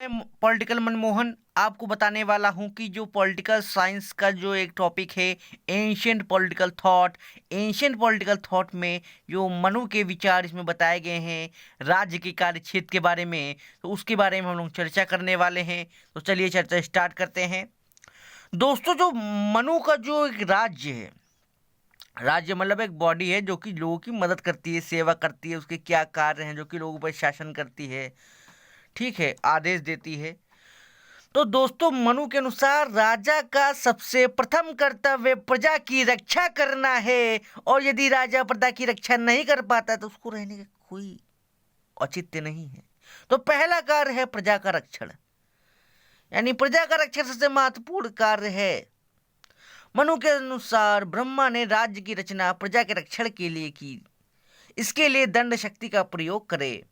मैं पॉलिटिकल मनमोहन आपको बताने वाला हूं कि जो पॉलिटिकल साइंस का जो एक टॉपिक है एंशिएंट पॉलिटिकल थॉट में जो मनु के विचार इसमें बताए गए हैं राज्य के कार्य क्षेत्र के बारे में, तो उसके बारे में हम लोग चर्चा करने वाले हैं। तो चलिए चर्चा स्टार्ट करते हैं। दोस्तों, जो मनु का जो एक राज्य है, राज्य मतलब एक बॉडी है जो कि लोगों की मदद करती है, सेवा करती है, उसके क्या कार्य हैं जो कि लोगों पर शासन करती है, ठीक है, आदेश देती है। तो दोस्तों, मनु के अनुसार राजा का सबसे प्रथम कर्तव्य प्रजा की रक्षा करना है, और यदि राजा प्रजा की रक्षा नहीं कर पाता तो उसको रहने का कोई औचित्य नहीं है। तो पहला कार्य है प्रजा का रक्षण, यानी प्रजा का रक्षण सबसे महत्वपूर्ण कार्य है। मनु के अनुसार ब्रह्मा ने राज्य की रचना प्रजा के रक्षण के लिए की, इसके लिए दंड शक्ति का प्रयोग करे।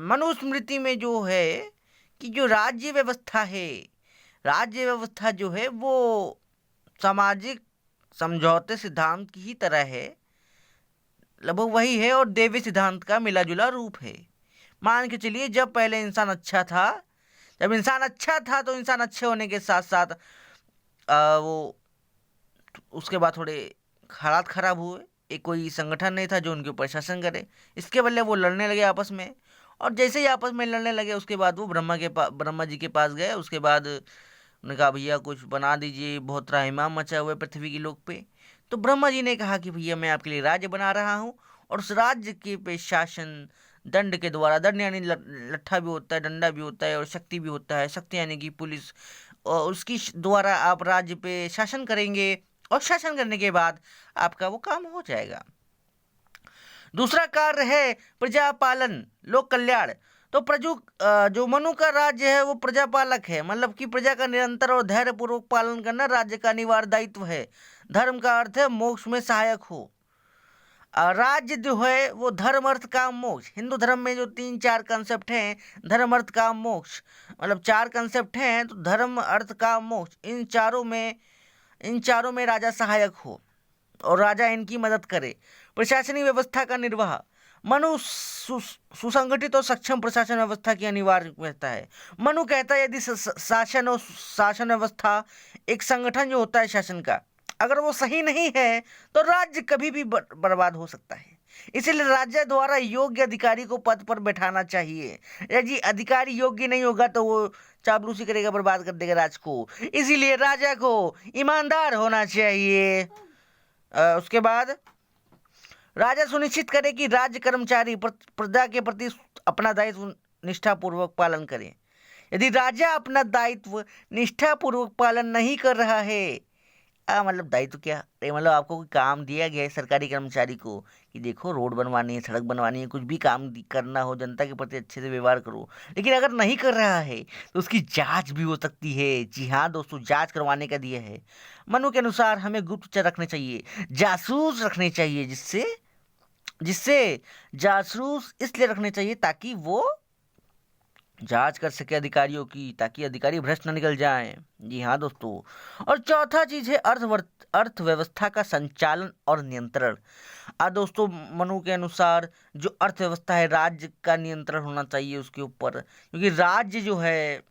मनुस्मृति में जो है कि जो राज्य व्यवस्था है, राज्य व्यवस्था जो है वो सामाजिक समझौते सिद्धांत की ही तरह है, लगभग वही है, और देवी सिद्धांत का मिला जुला रूप है। मान के चलिए, जब पहले इंसान अच्छा था, जब इंसान अच्छा था तो इंसान अच्छे होने के साथ साथ वो उसके बाद थोड़े हालात खराब हुए। एक कोई संगठन नहीं था जो उनके ऊपर शासन करे, इसके बदले वो लड़ने लगे आपस में, और जैसे ही आपस में लड़ने लगे उसके बाद वो ब्रह्मा जी के पास गए। उसके बाद उन्होंने कहा भैया कुछ बना दीजिए, बहुत त्राहिमाम मचा हुआ है पृथ्वी की लोक पे। तो ब्रह्मा जी ने कहा कि भैया मैं आपके लिए राज्य बना रहा हूँ, और उस राज्य के पे शासन दंड के द्वारा, दंड यानी लट्ठा भी होता है, डंडा भी होता है, और शक्ति भी होता है। शक्ति यानी कि पुलिस, और उसकी द्वारा आप राज्य पे शासन करेंगे, और शासन करने के बाद आपका वो काम हो जाएगा। दूसरा कार्य है प्रजा पालन, लोक कल्याण। तो जो मनु का राज्य है वो प्रजापालक है, मतलब कि प्रजा का निरंतर और धैर्य पूर्वक पालन करना राज्य का अनिवार्य दायित्व है। धर्म का अर्थ है मोक्ष में सहायक हो। राज्य जो है वो धर्म अर्थ काम मोक्ष, हिंदू धर्म में जो 3-4 कंसेप्ट हैं, धर्म अर्थ काम मोक्ष, मतलब 4 कंसेप्ट हैं, तो धर्म अर्थ काम मोक्ष, इन चारों में राजा सहायक हो और राजा इनकी मदद करे। प्रशासनिक व्यवस्था का निर्वाह, मनु सुसंगठित और सक्षम प्रशासन व्यवस्था की अनिवार्यता है। मनु कहता है यदि शासन व्यवस्था, एक संगठन जो होता है शासन का, अगर वो सही नहीं है तो राज्य कभी भी बर्बाद हो सकता है। इसलिए राज्य द्वारा योग्य अधिकारी को पद पर बैठाना चाहिए। यदि अधिकारी योग्य नहीं होगा तो वो चापलूसी करेगा, बर्बाद कर देगा राज को। इसीलिए राजा को ईमानदार होना चाहिए। उसके बाद राजा सुनिश्चित करे कि राज्य कर्मचारी प्रजा के प्रति अपना दायित्व निष्ठापूर्वक पालन करें। यदि राजा अपना दायित्व निष्ठापूर्वक पालन नहीं कर रहा है, मतलब दायित्व क्या, मतलब आपको कोई काम दिया गया है सरकारी कर्मचारी को कि देखो रोड बनवानी है, सड़क बनवानी है, कुछ भी काम करना हो, जनता के प्रति अच्छे से व्यवहार करो, लेकिन अगर नहीं कर रहा है तो उसकी जांच भी हो सकती है। जी हाँ दोस्तों, जांच करवाने का दिया है। मनु के अनुसार हमें गुप्तचर रखने चाहिए, जासूस रखने चाहिए, जिससे जिससे जासूस इसलिए रखने चाहिए ताकि वो जांच कर सके अधिकारियों की, ताकि अधिकारी भ्रष्ट न निकल जाएं। जी हाँ दोस्तों। और चौथा चीज है अर्थव्यवस्था का संचालन और नियंत्रण। दोस्तों, मनु के अनुसार जो अर्थव्यवस्था है, राज्य का नियंत्रण होना चाहिए उसके ऊपर, क्योंकि राज्य जो है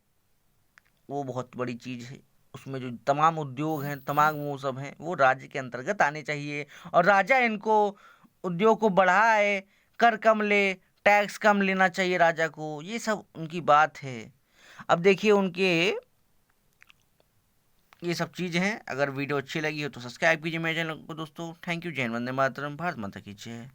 वो बहुत बड़ी चीज है। उसमें जो तमाम उद्योग हैं, तमाम वो सब हैं, वो राज्य के अंतर्गत आने चाहिए, और राजा इनको उद्योग को बढ़ाए, कर कम ले, टैक्स कम लेना चाहिए राजा को। ये सब उनकी बात है। अब देखिए उनके ये सब चीज़ हैं। अगर वीडियो अच्छी लगी हो तो सब्सक्राइब कीजिए मेरे चैनल को दोस्तों। Thank you. जय हिंद, वंदे मातरम, भारत माता की जय।